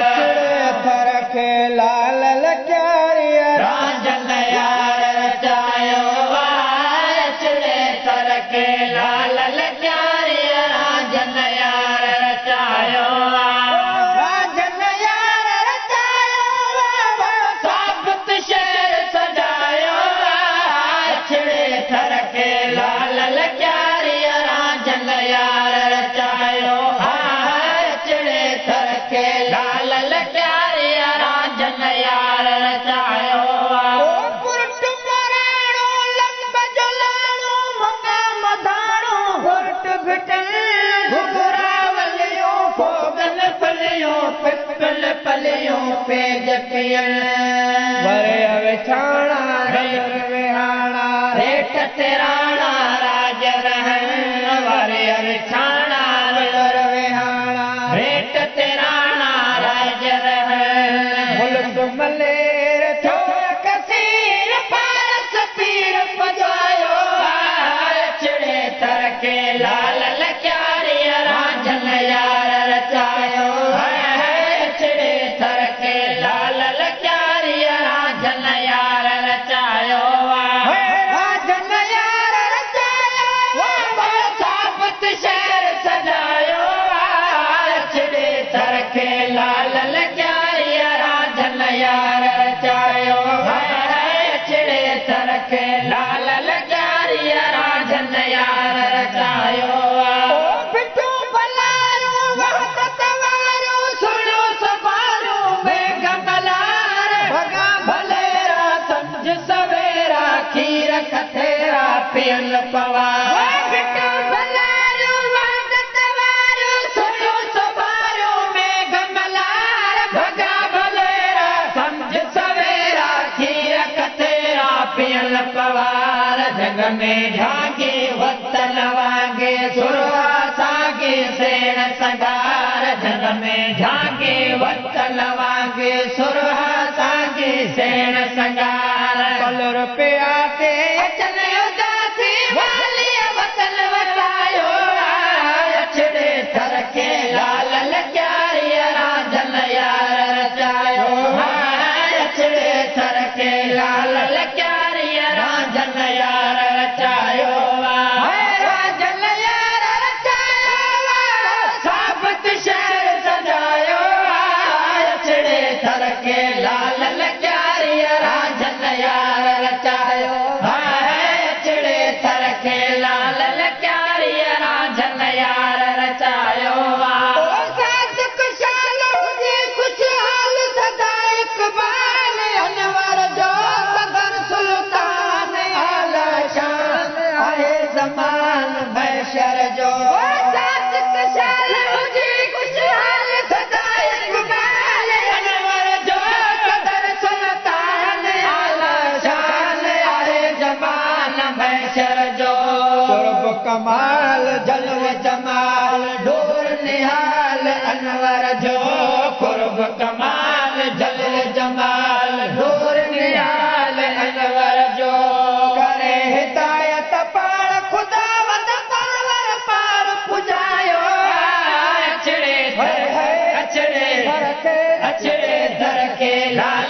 अचड़े थर खे लाल लक्यारिया राजन यार रचायो अचड़े थर खे लाल लक्यारिया राजन यार रचायो राजन यार रचायो साबित शहर सजायो अचड़े थर खे लाल लक्यारिया राजन यार रचायो अचड़े थर खे लाल लक्यारिया राजन यार रचायो पुरट मराणो लंब जो लाणो मंगा मधाणो पुरट भिटल घुघरावलियों फोगल फलियों पिपल पलियों पेज पियल वरे अवेछाणा रेट विहाणा रेट तेराणा राज रहन वरे अविछाणा विहाणा रेट तेराणा राज रहन मुल्क मलेर थियो कसीर पारस पीर पजायो अचड़े थर खे लाल लक्यारिया राजन यार रचायो अचड़े थर खे लाल लक्यारिया राजन यार रचायो राजन यार रचायो साबित शहर सजायो अचड़े थर खे लाल लक्यारिया राजन यार रचायो अचड़े थर खे लाल लक्यारिया राजन यार रचायो बिटू बलारो वहदत वारो सुनो सवारो मेघ मलार भगा भलेरा समझ सवेरा खीर कथेरा पियल पवार बिटू बलारो वहदत वारो सुनो सवारो मेघ मलार भगा भलेरा समझ सवेरा खीर कथेरा पियल पवार जग में झांगे वतन वागे सुरहा सागे सेण संगार जग में झांगे वतन वागे सुरहा सागे सेण संगार कलर पिया ते अचन उदासी वाली वतन वटायो अचड़े थर खे लाल लक्यारिया राजन यार रचायो अचड़े थर खे लाल लक्यारिया राजन यार रचायो राजन यार रचायो साबित शहर सजायो अचड़े थर खे लाल लक्यारिया राजन यार रचायो अचड़े थर खे लाल लक्यारिया राजन यार रचायो सादिक शाल हुजे खुशहाल सदा इकबाल अनवर जो सदर सुल्तान आला शान आहे ज़मान महशर जो सादिक शाल हुजे खुशहाल सदा इकबाल अनवर जो सदर सुल्तान आला शान आहे ज़मान महशर जो कुर्ब कमाल जलव जमाल डोर निहाल अनवर जो कुर्ब कमाल जलव जमाल डोर निहाल अनवर जो करे हिदायत पाण खुदा वद पावर पार पुजायो अचड़े हाय हाय अचड़े थर खे अचड़े थर खे लाल